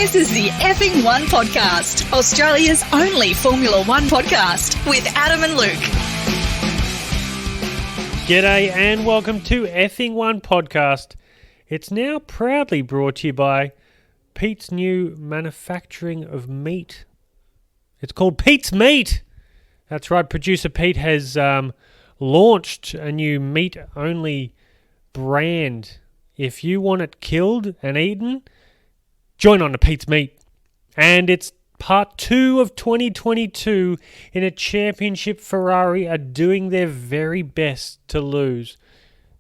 This is the Effing One Podcast, Australia's only Formula One podcast with Adam and Luke. G'day and welcome to Effing One Podcast. It's now proudly brought to you by Pete's new manufacturing of meat. It's called Pete's Meat. That's right, producer Pete has launched a new meat-only brand. If you want it killed and eaten, join on to Pete's Meat. And it's part 2 of 2022 in a championship. Ferrari are doing their very best to lose.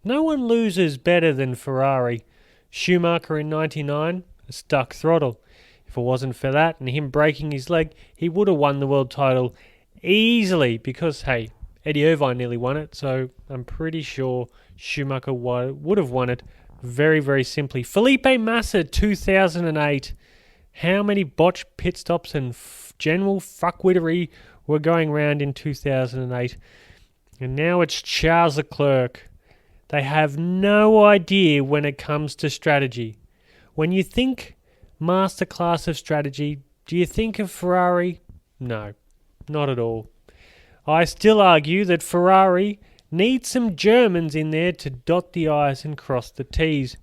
No one loses better than Ferrari. Schumacher in 99, a stuck throttle. If it wasn't for that and him breaking his leg, he would have won the world title easily because, hey, Eddie Irvine nearly won it, so I'm pretty sure Schumacher would have won it very, very simply. Felipe Massa, 2008. How many botched pit stops and general fuckwittery were going around in 2008? And now it's Charles Leclerc. They have no idea when it comes to strategy. When you think masterclass of strategy, do you think of Ferrari? No, not at all. I still argue that Ferrari needs some Germans in there to dot the I's and cross the T's.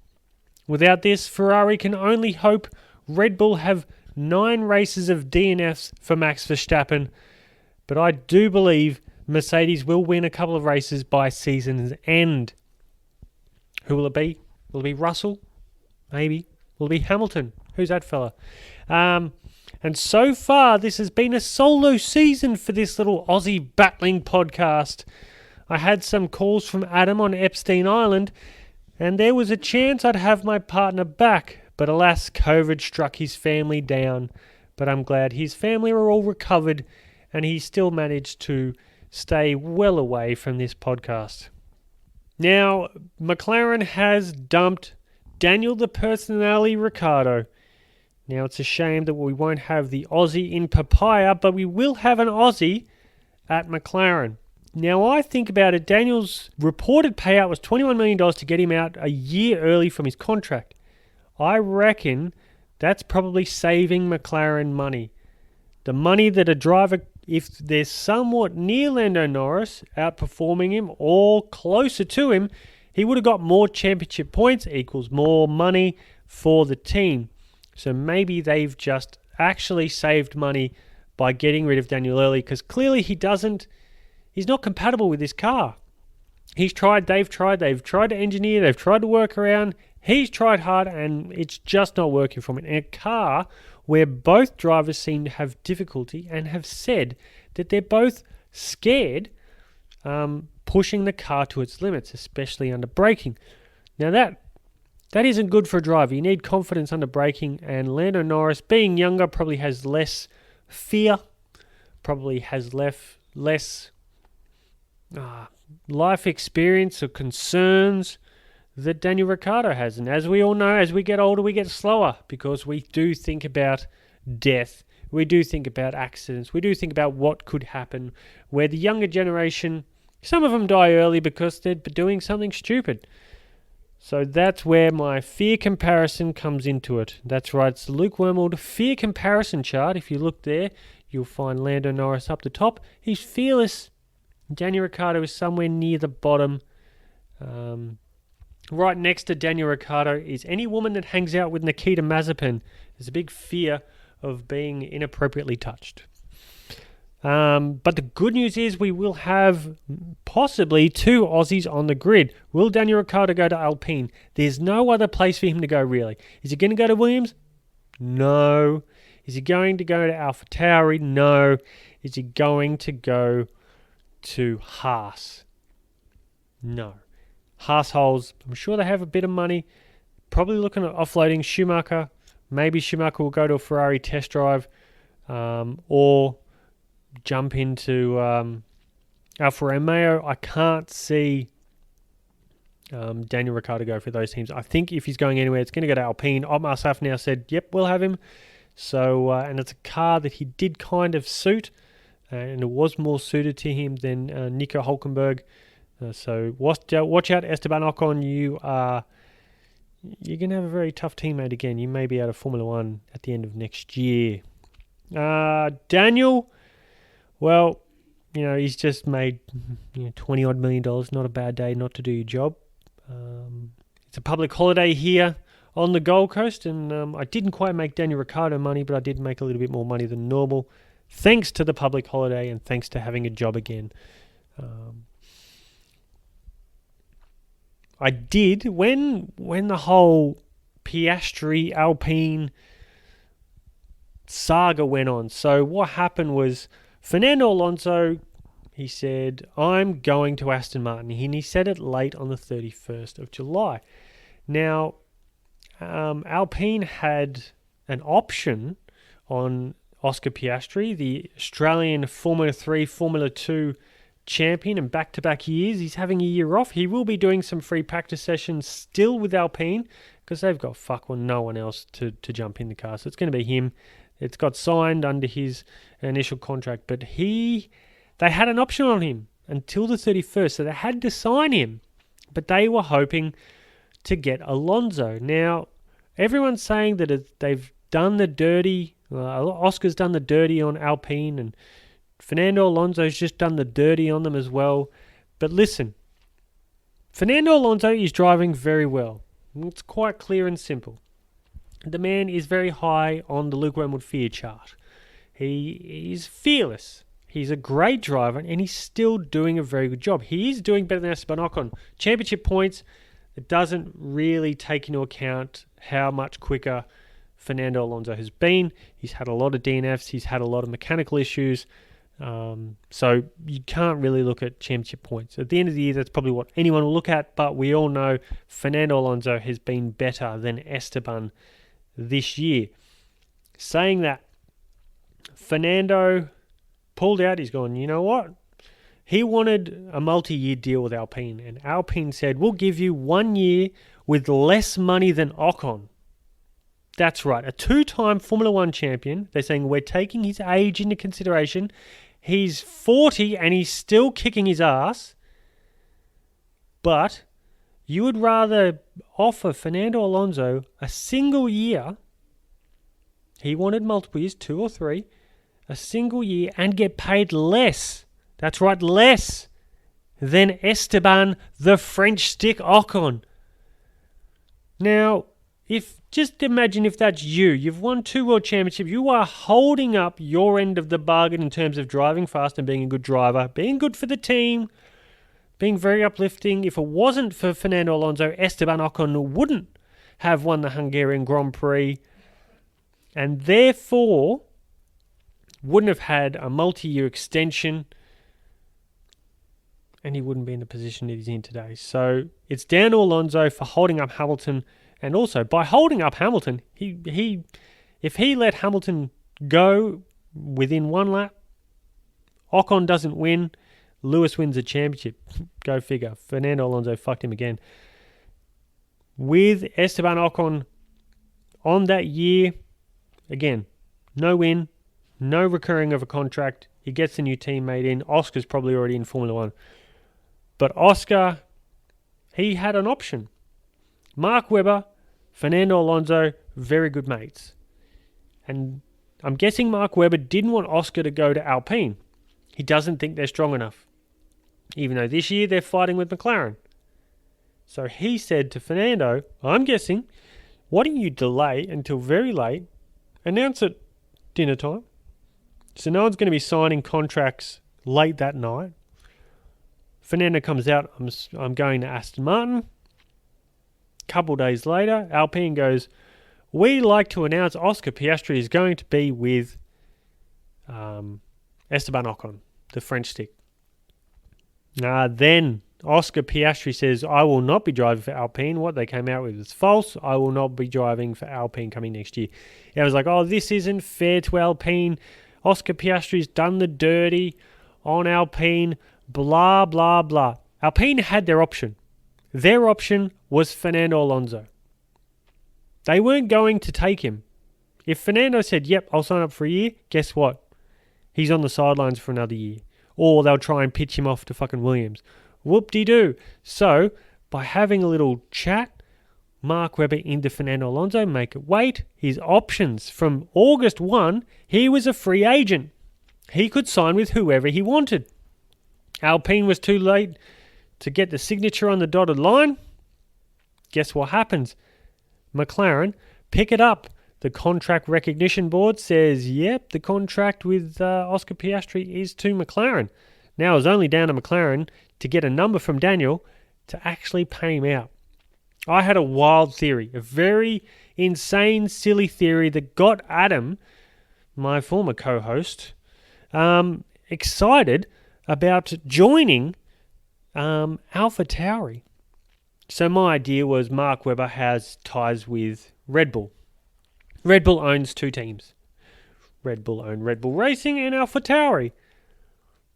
Without this, Ferrari can only hope Red Bull have 9 races of DNFs for Max Verstappen, but I do believe Mercedes will win a couple of races by season's end. Who will it be? Will it be Russell? Maybe. Will it be Hamilton? Who's that fella? And so far, this has been a solo season for this little Aussie battling podcast. I had some calls from Adam on Epstein Island, and there was a chance I'd have my partner back, but alas, COVID struck his family down. But I'm glad his family are all recovered, and he still managed to stay well away from this podcast. Now, McLaren has dumped Daniel the Personality Ricciardo. Now, it's a shame that we won't have the Aussie in Papaya, but we will have an Aussie at McLaren. Now, I think about it, Daniel's reported payout was $21 million to get him out a year early from his contract. I reckon that's probably saving McLaren money. The money that a driver, if they're somewhat near Lando Norris, outperforming him or closer to him, he would have got more championship points, equals more money for the team. So maybe they've just actually saved money by getting rid of Daniel early, because clearly he's not compatible with this car. They've tried to engineer, they've tried to work around, he's tried hard, and it's just not working for him. In a car where both drivers seem to have difficulty and have said that they're both scared pushing the car to its limits, especially under braking. Now that isn't good for a driver. You need confidence under braking, and Lando Norris, being younger, probably has less fear, probably has less life experience or concerns that Daniel Ricciardo has. And as we all know, as we get older, we get slower because we do think about death. We do think about accidents. We do think about what could happen, where the younger generation, some of them die early because they're doing something stupid. So that's where my fear comparison comes into it. That's right, it's the Luke Wormald fear comparison chart. If you look there, you'll find Lando Norris up the top. He's fearless. Daniel Ricciardo is somewhere near the bottom. Right next to Daniel Ricciardo is any woman that hangs out with Nikita Mazepin. There's a big fear of being inappropriately touched. But the good news is we will have possibly 2 Aussies on the grid. Will Daniel Ricciardo go to Alpine? There's no other place for him to go, really. Is he going to go to Williams? No. Is he going to go to AlphaTauri? No. Is he going to go to Haas? No. Haas holes, I'm sure they have a bit of money. Probably looking at offloading Schumacher. Maybe Schumacher will go to a Ferrari test drive, or jump into Alfa Romeo. I can't see Daniel Ricciardo go for those teams. I think if he's going anywhere, it's going to go to Alpine. Otmar Saf now said, yep, we'll have him. So, and it's a car that he did kind of suit, and it was more suited to him than Nico Hulkenberg. So watch out, Esteban Ocon. you're going to have a very tough teammate again. You may be out of Formula One at the end of next year. Daniel, well, he's just made $20 odd million. Not a bad day not to do your job. It's a public holiday here on the Gold Coast, and I didn't quite make Daniel Ricciardo money, but I did make a little bit more money than normal, thanks to the public holiday and thanks to having a job again. I did, when the whole Piastri Alpine saga went on. So what happened was Fernando Alonso, he said, I'm going to Aston Martin. And he said it late on the 31st of July. Now, Alpine had an option on Oscar Piastri, the Australian Formula 3, Formula 2 champion, and back-to-back years. He's having a year off. He will be doing some free practice sessions still with Alpine because they've got no one else to jump in the car. So it's going to be him. It's got signed under his initial contract, but they had an option on him until the 31st, so they had to sign him. But they were hoping to get Alonso. Now, everyone's saying that they've done the dirty. Oscar's done the dirty on Alpine, and Fernando Alonso's just done the dirty on them as well. But listen, Fernando Alonso is driving very well. It's quite clear and simple. The man is very high on the Luke Wormwood fear chart. He is fearless. He's a great driver, and he's still doing a very good job. He is doing better than Esteban Ocon. Championship points, it doesn't really take into account how much quicker Fernando Alonso has been. He's had a lot of DNFs. He's had a lot of mechanical issues. So you can't really look at championship points. At the end of the year, that's probably what anyone will look at, but we all know Fernando Alonso has been better than Esteban this year. Saying that, Fernando pulled out. He's gone, you know what? He wanted a multi-year deal with Alpine, and Alpine said, we'll give you 1 year with less money than Ocon. That's right, a two-time Formula One champion. They're saying we're taking his age into consideration. He's 40 and he's still kicking his ass. But you would rather offer Fernando Alonso a single year. He wanted multiple years, 2 or 3. A single year and get paid less. That's right, less than Esteban, the French stick Ocon. Now, just imagine if that's you. You've won 2 World Championships. You are holding up your end of the bargain in terms of driving fast and being a good driver, being good for the team, being very uplifting. If it wasn't for Fernando Alonso, Esteban Ocon wouldn't have won the Hungarian Grand Prix, and therefore wouldn't have had a multi-year extension, and he wouldn't be in the position that he's in today. So it's down to Alonso for holding up Hamilton. And also, by holding up Hamilton, if he let Hamilton go within 1 lap, Ocon doesn't win, Lewis wins the championship. Go figure. Fernando Alonso fucked him again. With Esteban Ocon on that year, again, no win, no recurring of a contract. He gets a new teammate in. Oscar's probably already in Formula One. But Oscar, he had an option. Mark Webber, Fernando Alonso, very good mates. And I'm guessing Mark Webber didn't want Oscar to go to Alpine. He doesn't think they're strong enough. Even though this year they're fighting with McLaren. So he said to Fernando, I'm guessing, why don't you delay until very late, announce it dinner time. So no one's going to be signing contracts late that night. Fernando comes out, I'm going to Aston Martin. Couple days later, Alpine goes, we'd like to announce Oscar Piastri is going to be with Esteban Ocon, the French stick. Then Oscar Piastri says, I will not be driving for Alpine. What they came out with is false. I will not be driving for Alpine coming next year. I was like, this isn't fair to Alpine. Oscar Piastri's done the dirty on Alpine, blah, blah, blah. Alpine had their option. Their option was Fernando Alonso. They weren't going to take him. If Fernando said, yep, I'll sign up for a year, guess what? He's on the sidelines for another year. Or they'll try and pitch him off to fucking Williams. Whoop-de-doo. So, by having a little chat Mark Webber into Fernando Alonso, make it wait. His options from August 1, he was a free agent. He could sign with whoever he wanted. Alpine was too late to get the signature on the dotted line. Guess what happens? McLaren pick it up. The contract recognition board says, yep, the contract with Oscar Piastri is to McLaren. Now it's only down to McLaren to get a number from Daniel to actually pay him out. I had a wild theory, a very insane, silly theory that got Adam, my former co-host, excited about joining AlphaTauri. So my idea was Mark Webber has ties with Red Bull. Red Bull owns two teams. Red Bull own Red Bull Racing and AlphaTauri.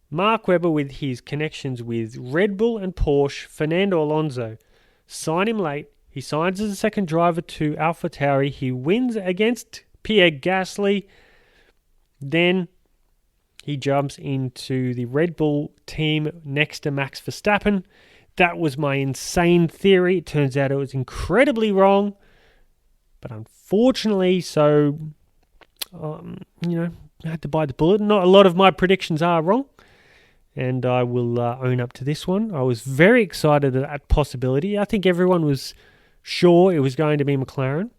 Mark Webber, with his connections with Red Bull and Porsche, Fernando Alonso, sign him late. He signs as a second driver to AlphaTauri. He wins against Pierre Gasly. Then he jumps into the Red Bull team next to Max Verstappen. That was my insane theory. It turns out it was incredibly wrong. But unfortunately, so, I had to bite the bullet. Not a lot of my predictions are wrong. And I will own up to this one. I was very excited at that possibility. I think everyone was sure it was going to be McLaren.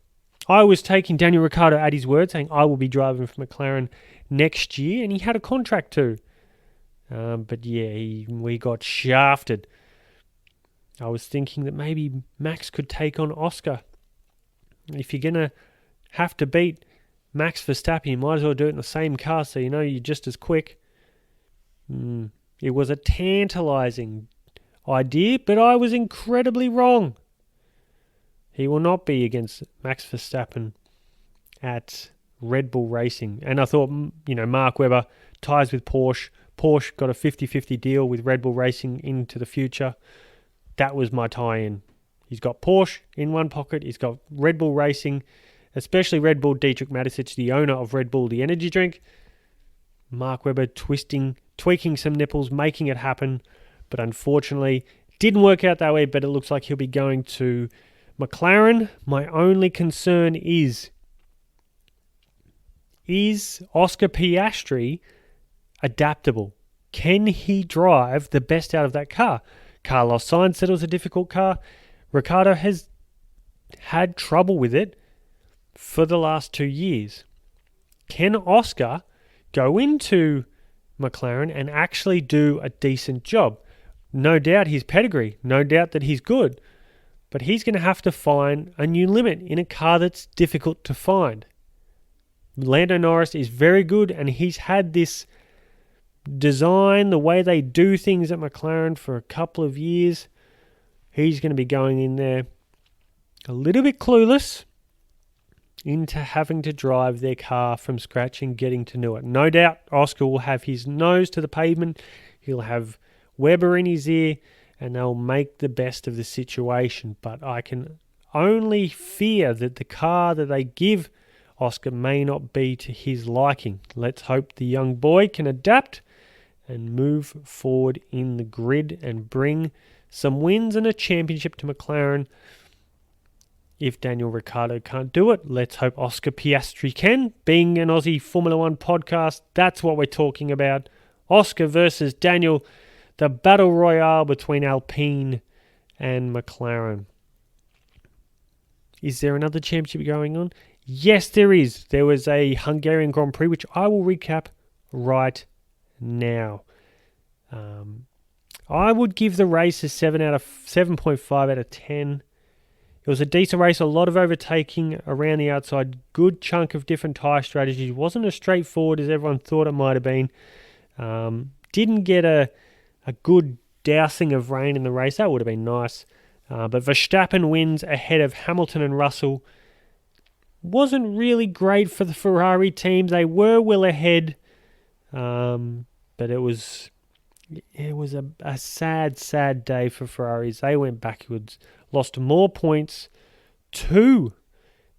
I was taking Daniel Ricciardo at his word, saying I will be driving for McLaren next year. And he had a contract too. But yeah, we got shafted. I was thinking that maybe Max could take on Oscar. If you're going to have to beat Max Verstappen, you might as well do it in the same car so you know you're just as quick. It was a tantalizing idea, but I was incredibly wrong. He will not be against Max Verstappen at Red Bull Racing. And I thought, Mark Webber ties with Porsche. Porsche got a 50-50 deal with Red Bull Racing into the future. That was my tie-in. He's got Porsche in one pocket. He's got Red Bull Racing, especially Red Bull Dietrich Mateschitz, the owner of Red Bull, the energy drink. Mark Webber tweaking some nipples, making it happen. But unfortunately, didn't work out that way, but it looks like he'll be going to McLaren. My only concern is Oscar Piastri adaptable? Can he drive the best out of that car? Carlos Sainz said it was a difficult car. Ricciardo has had trouble with it for the last 2 years. Can Oscar go into McLaren and actually do a decent job? No doubt his pedigree, no doubt that he's good, but he's going to have to find a new limit in a car that's difficult to find. Lando Norris is very good, and he's had this design, the way they do things at McLaren for a couple of years. He's going to be going in there a little bit clueless into having to drive their car from scratch and getting to know it. No doubt Oscar will have his nose to the pavement. He'll have Webber in his ear, and they'll make the best of the situation. But I can only fear that the car that they give Oscar may not be to his liking. Let's hope the young boy can adapt and move forward in the grid and bring some wins and a championship to McLaren. If Daniel Ricciardo can't do it, let's hope Oscar Piastri can. Being an Aussie Formula One podcast, that's what we're talking about. Oscar versus Daniel, the battle royale between Alpine and McLaren. Is there another championship going on? Yes, there is. There was a Hungarian Grand Prix, which I will recap right now. I would give the race a 7.5 out of 10. It was a decent race, a lot of overtaking around the outside, good chunk of different tyre strategies. It wasn't as straightforward as everyone thought it might have been. Didn't get a good dousing of rain in the race. That would have been nice. But Verstappen wins ahead of Hamilton and Russell. Wasn't really great for the Ferrari team. They were well ahead, but it was a sad day for Ferraris. They went backwards, lost more points to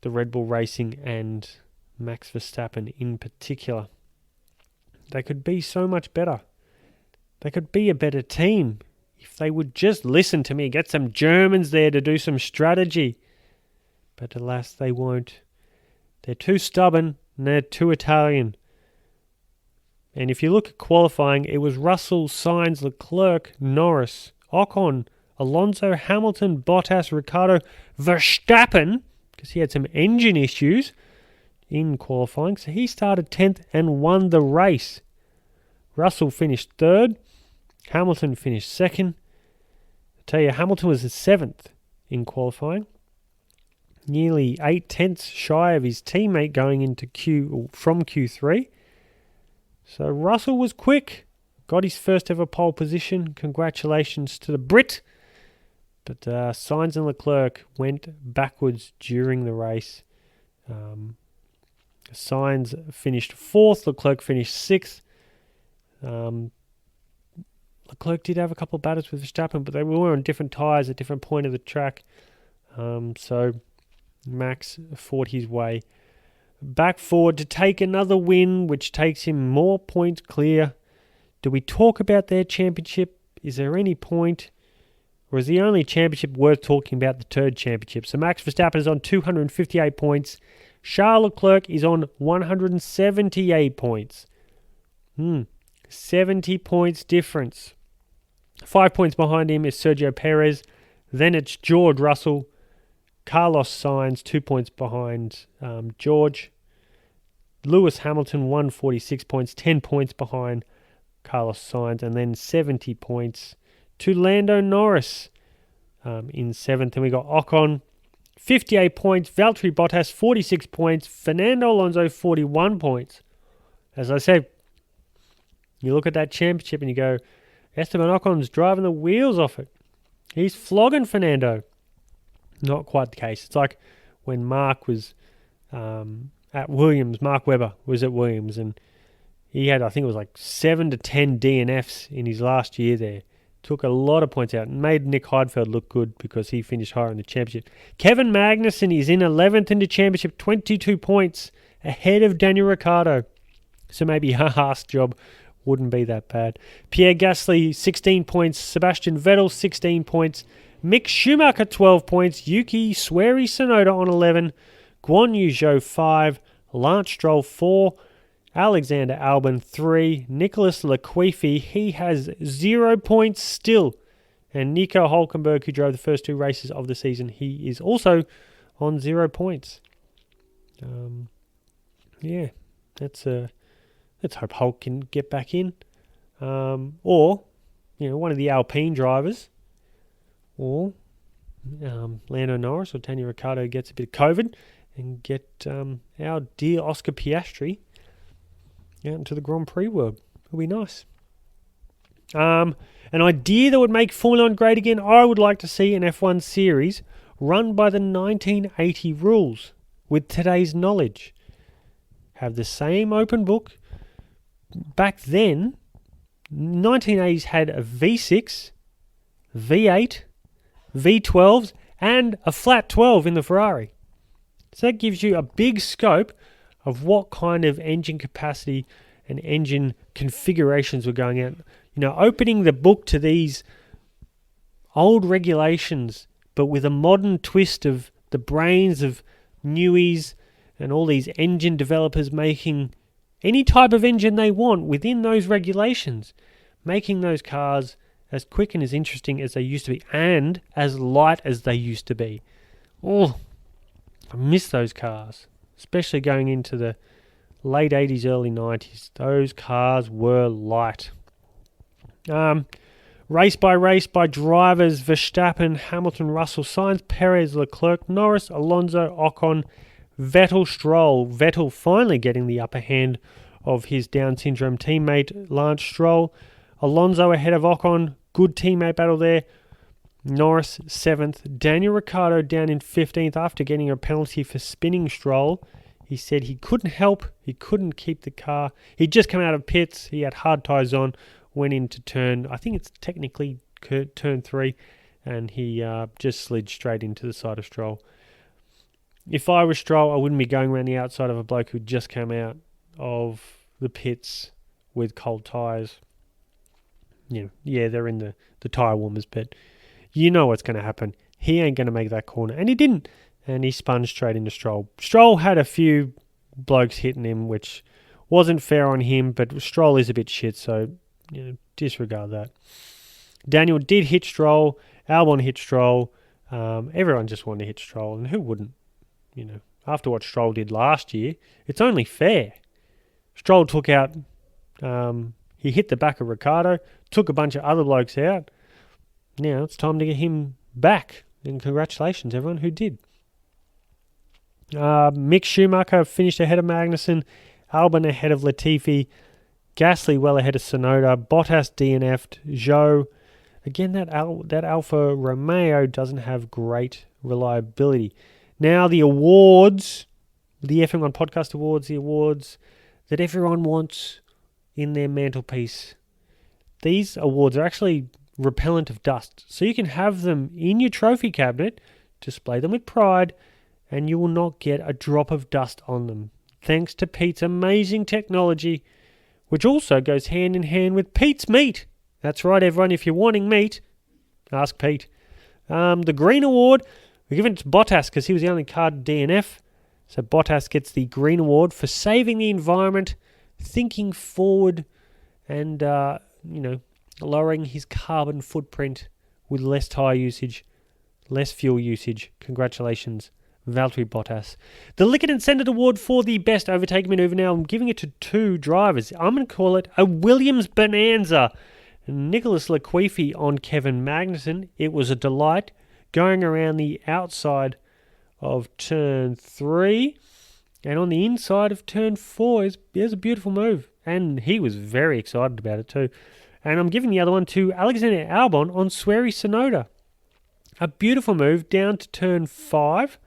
the Red Bull Racing and Max Verstappen in particular. They could be so much better. They could be a better team if they would just listen to me, get some Germans there to do some strategy. But alas, they won't. They're too stubborn and they're too Italian. And if you look at qualifying, it was Russell, Sainz, Leclerc, Norris, Ocon, Alonso, Hamilton, Bottas, Ricciardo, Verstappen, because he had some engine issues in qualifying. So he started 10th and won the race. Russell finished 3rd. Hamilton finished 2nd. I tell you, Hamilton was the 7th in qualifying. Nearly 8/10 shy of his teammate going into from Q3. So Russell was quick. Got his first ever pole position. Congratulations to the Brit. But Sainz and Leclerc went backwards during the race. Sainz finished 4th. Leclerc finished 6th. Leclerc did have a couple of battles with Verstappen, but they were on different tyres at different point of the track. So Max fought his way back forward to take another win, which takes him more points clear. Do we talk about their championship? Is there any point? Or is the only championship worth talking about the 3rd championship? So Max Verstappen is on 258 points. Charles Leclerc is on 178 points. 70 points difference. 5 points behind him is Sergio Perez. Then it's George Russell. Carlos Sainz, 2 points behind George. Lewis Hamilton, 146 points, 10 points behind Carlos Sainz. And then 70 points to Lando Norris in 7th. And we got Ocon, 58 points. Valtteri Bottas, 46 points. Fernando Alonso, 41 points. As I said, you look at that championship and you go, Esteban Ocon's driving the wheels off it. He's flogging Fernando. Not quite the case. It's like when Mark was at Williams, Mark Webber was at Williams, and he had, I think it was like 7 to 10 DNFs in his last year there. Took a lot of points out and made Nick Heidfeld look good because he finished higher in the championship. Kevin Magnussen is in 11th in the championship, 22 points ahead of Daniel Ricciardo. So maybe Haas's job wouldn't be that bad. Pierre Gasly, 16 points. Sebastian Vettel, 16 points. Mick Schumacher, 12 points. Yuki Swery Tsunoda on 11. Guan Yu Zhou, 5. Lance Stroll, 4. Alexander Albon, 3. Nicholas Latifi, he has 0 points still. And Nico Hulkenberg, who drove the first 2 races of the season, he is also on 0 points. Let's hope Hulk can get back in. Or, one of the Alpine drivers. Or Lando Norris or Daniel Ricciardo gets a bit of COVID and get our dear Oscar Piastri out into the Grand Prix world. It'll be nice. An idea that would make Formula 1 great again, I would like to see an F1 series run by the 1980 rules with today's knowledge. Have the same open book. Back then, 1980s had a V6, V8, V12s, and a flat 12 in the Ferrari. So that gives you a big scope of what kind of engine capacity and engine configurations were going out. Opening the book to these old regulations, but with a modern twist of the brains of newies and all these engine developers making any type of engine they want within those regulations, making those cars as quick and as interesting as they used to be and as light as they used to be. Oh, I miss those cars, especially going into the late 80s, early 90s. Those cars were light. Race by drivers: Verstappen, Hamilton, Russell, Sainz, Perez, Leclerc, Norris, Alonso, Ocon, Vettel, Stroll. Vettel finally getting the upper hand of his Down syndrome teammate Lance Stroll. Alonso ahead of Ocon. Good teammate battle there. Norris 7th. Daniel Ricciardo down in 15th after getting a penalty for spinning Stroll. He said he couldn't help. He couldn't keep the car. He'd just come out of pits. He had hard tyres on. Went into turn, I think it's technically turn 3. And he just slid straight into the side of Stroll. If I was Stroll, I wouldn't be going around the outside of a bloke who just came out of the pits with cold tyres. Yeah, they're in the tyre warmers, but you know what's going to happen. He ain't going to make that corner. And he didn't. and he spun straight into Stroll. Stroll had a few blokes hitting him, which wasn't fair on him, but Stroll is a bit shit, so disregard that. Daniel did hit Stroll. Albon hit Stroll. Everyone just wanted to hit Stroll, and who wouldn't? After what Stroll did last year, it's only fair. Stroll took out, he hit the back of Ricciardo, took a bunch of other blokes out. Now it's time to get him back, and congratulations everyone who did. Mick Schumacher finished ahead of Magnussen, Albon ahead of Latifi, Gasly well ahead of Tsunoda, Bottas DNF'd, Zhou. Again, that Alfa Romeo doesn't have great reliability. Now the awards, the F1 Podcast Awards, the awards that everyone wants in their mantelpiece. These awards are actually repellent of dust, so you can have them in your trophy cabinet, display them with pride, and you will not get a drop of dust on them, thanks to Pete's amazing technology, which also goes hand in hand with Pete's meat. That's right, everyone. If you're wanting meat, ask Pete. The Green Award, we're giving it to Bottas because he was the only card DNF. So Bottas gets the Green Award for saving the environment, thinking forward, and lowering his carbon footprint with less tyre usage, less fuel usage. Congratulations, Valtteri Bottas. The Likkonen Senate Award for the best overtake maneuver. Now I'm giving it to two drivers. I'm going to call it a Williams Bonanza. Nicholas Latifi on Kevin Magnussen. It was a delight going around the outside of turn 3 and on the inside of turn 4 is a beautiful move, and he was very excited about it too. And I'm giving the other one to Alexander Albon on Sueri Tsunoda. A beautiful move down to turn 5,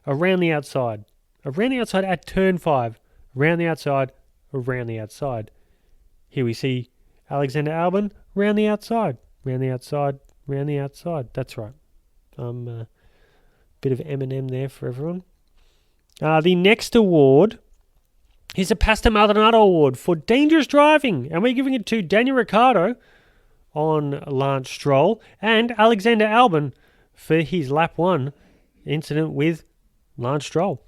around the outside at turn 5, around the outside. Here we see Alexander Albon round the outside. That's right. Bit of Eminem there for everyone. The next award is a Pastor Maldonado Award for dangerous driving, and we're giving it to Daniel Ricciardo on Lance Stroll and Alexander Albon for his lap 1 incident with Lance Stroll.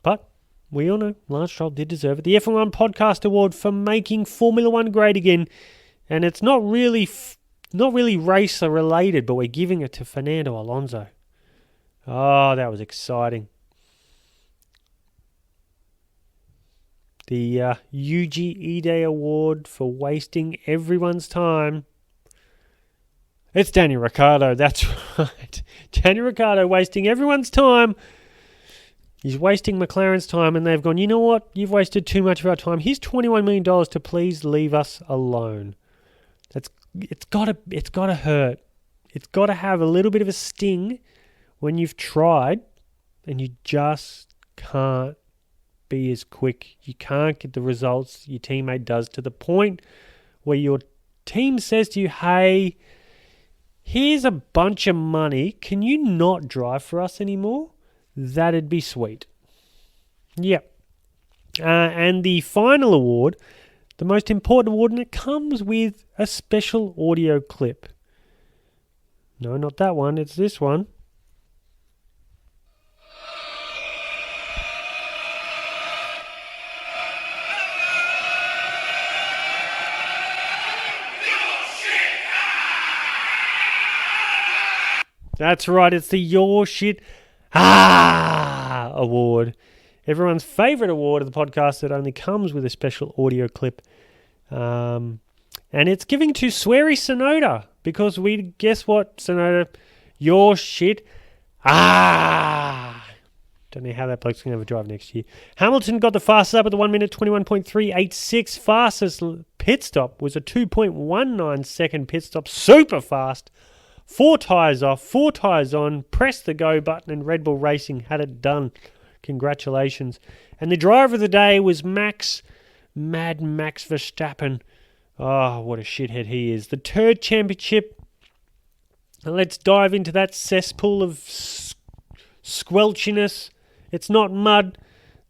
But we all know Lance Stroll did deserve it. The F1 Podcast Award for making Formula 1 great again. And it's not really racer related, but we're giving it to Fernando Alonso. Oh, that was exciting. The Yuji Ide Award for wasting everyone's time. It's Daniel Ricciardo, that's right. Daniel Ricciardo wasting everyone's time. He's wasting McLaren's time, and they've gone, you know what? You've wasted too much of our time. Here's $21 million to please leave us alone. It's gotta hurt. It's gotta have a little bit of a sting when you've tried and you just can't be as quick. You can't get the results your teammate does, to the point where your team says to you, hey, here's a bunch of money. Can you not drive for us anymore? That'd be sweet. Yep. And the final award, the most important award, and it comes with a special audio clip. No, not that one. It's this one. That's right. It's the Your Shit award. Everyone's favourite award of the podcast that only comes with a special audio clip. And it's giving to Sueri Tsunoda, because guess what, Tsunoda? Your shit. Don't know how that bloke's going to have a drive next year. Hamilton got the fastest up at the 1 minute 21.386. Fastest pit stop was a 2.19 second pit stop. Super fast. 4 tyres off, 4 tyres on, press the go button, and Red Bull Racing had it done. Congratulations. And the driver of the day was Mad Max Verstappen. Oh, what a shithead he is. The Turd Championship. And let's dive into that cesspool of squelchiness. It's not mud.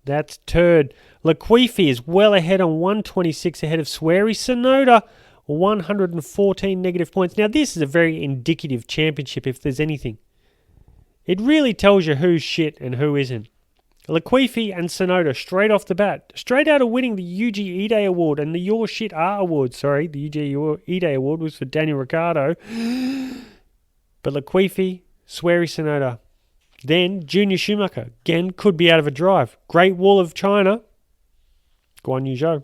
That's turd. Latifi is well ahead on 126 ahead of Sueri Tsunoda. 114 negative points. Now, this is a very indicative championship, if there's anything. It really tells you who's shit and who isn't. Latifi and Tsunoda straight off the bat, straight out of winning the Yuji Ide Award and the Your Shit Are Award. Sorry, the Yuji Ide Award was for Daniel Ricciardo. But Latifi, Swery Tsunoda. Then Junior Schumacher, again, could be out of a drive. Great Wall of China, Guan Yu Zhou,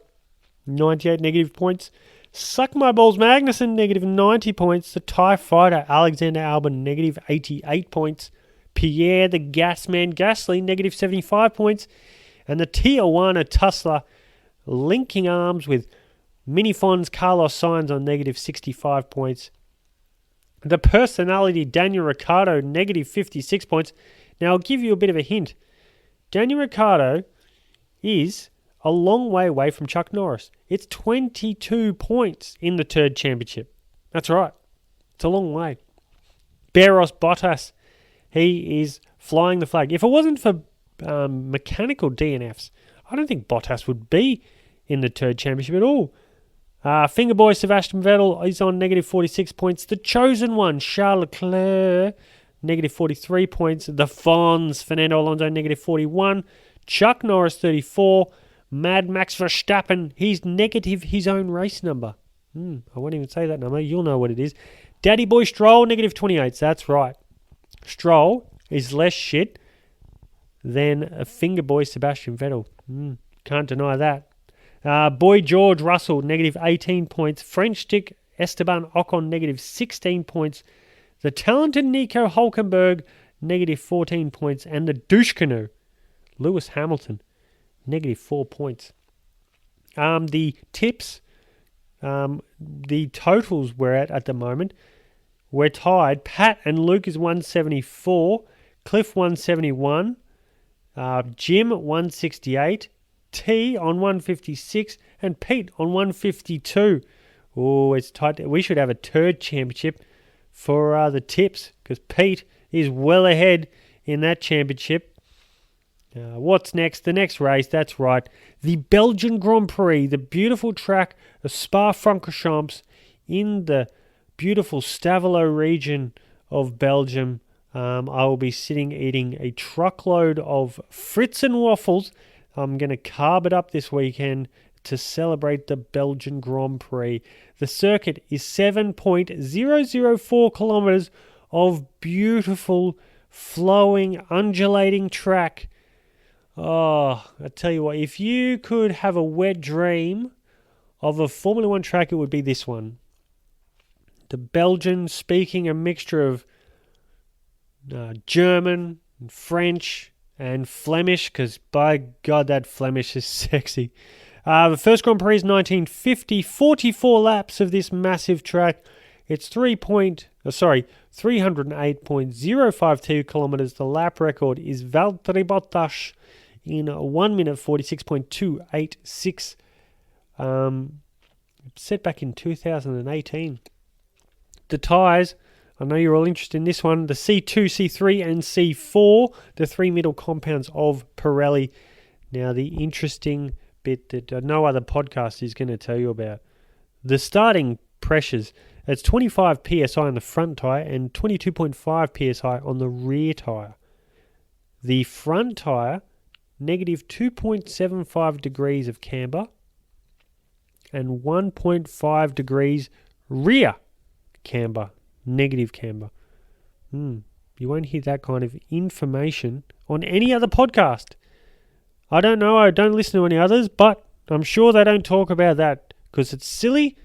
98 negative points. Suck My Balls Magnussen, negative 90 points. The TIE Fighter, Alexander Albon, negative 88 points. Pierre the Gasman Gasly, negative 75 points. And the Tijuana Tussler linking arms with Minifon's Carlos Sainz on negative 65 points. The personality Daniel Ricciardo, negative 56 points. Now, I'll give you a bit of a hint. Daniel Ricciardo is a long way away from Chuck Norris. It's 22 points in the third championship. That's right. It's a long way. Barros Bottas, he is flying the flag. If it wasn't for mechanical DNFs, I don't think Bottas would be in the third championship at all. Fingerboy Sebastian Vettel is on negative 46 points. The chosen one, Charles Leclerc, negative 43 points. The Fonz, Fernando Alonso, negative 41. Chuck Norris, 34. Mad Max Verstappen, he's negative his own race number. I won't even say that number. You'll know what it is. Daddy Boy Stroll, negative 28. That's right. Stroll is less shit than a Fingerboy Sebastian Vettel. Can't deny that. Boy George Russell, negative 18 points. French stick Esteban Ocon, negative 16 points. The talented Nico Hulkenberg, negative 14 points. And the douche canoe, Lewis Hamilton, negative 4 points. The tips, the totals we're at the moment, we're tied. Pat and Luke is 174, Cliff 171, Jim 168, T on 156, and Pete on 152. Oh, it's tight. We should have a third championship for the tips, because Pete is well ahead in that championship. What's next? The next race, that's right. The Belgian Grand Prix, the beautiful track of Spa-Francorchamps in the beautiful Stavelot region of Belgium. I will be sitting eating a truckload of Fritz and waffles. I'm going to carb it up this weekend to celebrate the Belgian Grand Prix. The circuit is 7.004 kilometers of beautiful, flowing, undulating track. Oh, I tell you what, if you could have a wet dream of a Formula One track, it would be this one. The Belgian speaking a mixture of German, and French, and Flemish, because by God, that Flemish is sexy. The first Grand Prix is 1950, 44 laps of this massive track. It's 308.052 kilometers. The lap record is Valtteri Bottas in 1 minute 46.286. Set back in 2018. The tyres, I know you're all interested in this one. The C2, C3 and C4, the three middle compounds of Pirelli. Now the interesting bit that no other podcast is going to tell you about. The starting pressures, it's 25 psi on the front tyre and 22.5 psi on the rear tyre. The front tyre, negative 2.75 degrees of camber and 1.5 degrees rear camber, negative camber. You won't hear that kind of information on any other podcast. I don't know, I don't listen to any others, but I'm sure they don't talk about that because it's silly,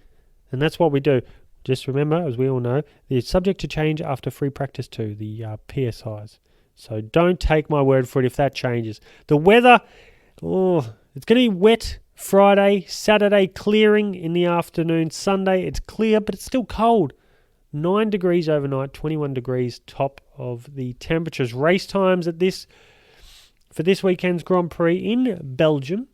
and that's what we do. Just remember, as we all know, it's subject to change after free practice 2, the PSIs. So don't take my word for it if that changes. The weather, it's going to be wet Friday, Saturday clearing in the afternoon, Sunday it's clear, but it's still cold. 9 degrees overnight, 21 degrees top of the temperatures. Race times for this weekend's Grand Prix in Belgium.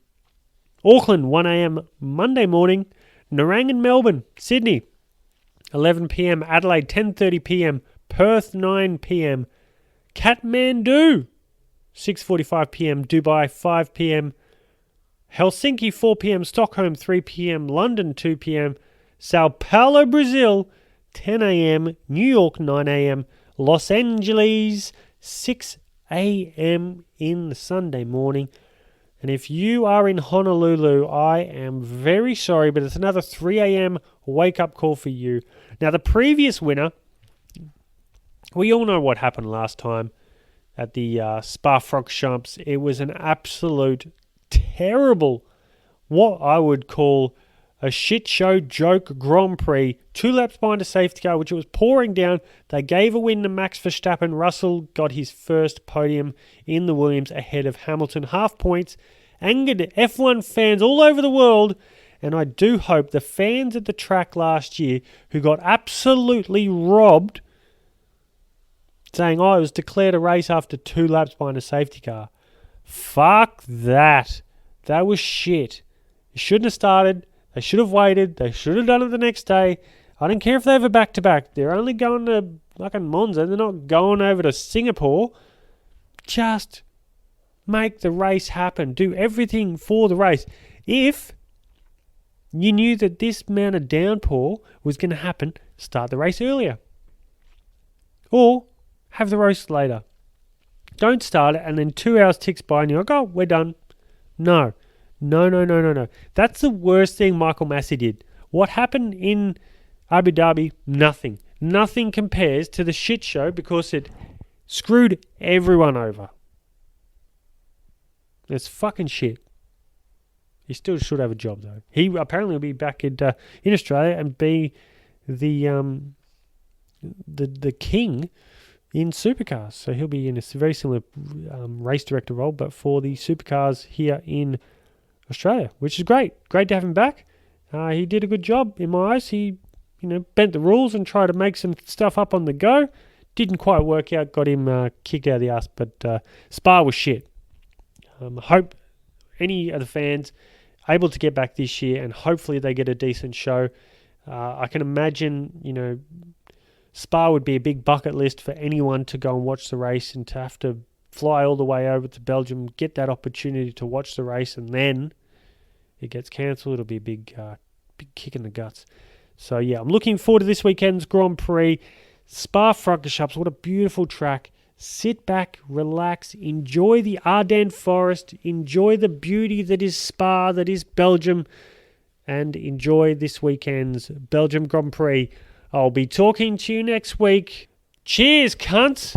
Auckland, 1 a.m. Monday morning. Nerang and Melbourne, Sydney, 11 p.m. Adelaide, 10:30 p.m. Perth, 9 p.m. Kathmandu, 6:45 p.m. Dubai, 5 p.m. Helsinki, 4 p.m. Stockholm, 3 p.m. London, 2 p.m. Sao Paulo, Brazil, 10 a.m. New York, 9 a.m. Los Angeles, 6 a.m. in the Sunday morning. And if you are in Honolulu, I am very sorry, but it's another 3 a.m. wake-up call for you. Now, the previous winner, we all know what happened last time at the Spa-Francorchamps. It was an absolute terrible, what I would call a shit show joke Grand Prix. 2 laps behind a safety car, which it was pouring down. They gave a win to Max Verstappen. Russell got his first podium in the Williams ahead of Hamilton. Half points. Angered F1 fans all over the world. And I do hope the fans at the track last year who got absolutely robbed, saying, it was declared a race after 2 laps behind a safety car. Fuck that. That was shit. It shouldn't have started. They should have waited. They should have done it the next day. I don't care if they have a back-to-back. They're only going to fucking Monza. They're not going over to Singapore. Just make the race happen. Do everything for the race. If you knew that this amount of downpour was going to happen, start the race earlier. Or have the race later. Don't start it and then 2 hours ticks by and you're like, we're done. No. That's the worst thing Michael Massey did. What happened in Abu Dhabi? Nothing. Nothing compares to the shit show because it screwed everyone over. It's fucking shit. He still should have a job though. He apparently will be back in Australia and be the king in supercars. So he'll be in a very similar race director role, but for the supercars here in Australia, which is great. Great to have him back. He did a good job in my eyes. He, bent the rules and tried to make some stuff up on the go. Didn't quite work out. Got him kicked out of the ass, but Spa was shit. I hope any of the fans able to get back this year and hopefully they get a decent show. I can imagine, Spa would be a big bucket list for anyone to go and watch the race, and to have to fly all the way over to Belgium, get that opportunity to watch the race, and then it gets cancelled. It'll be a big kick in the guts. So yeah, I'm looking forward to this weekend's Grand Prix. Spa-Francorchamps, what a beautiful track. Sit back, relax, enjoy the Ardennes Forest, enjoy the beauty that is Spa, that is Belgium, and enjoy this weekend's Belgium Grand Prix. I'll be talking to you next week. Cheers, cunts!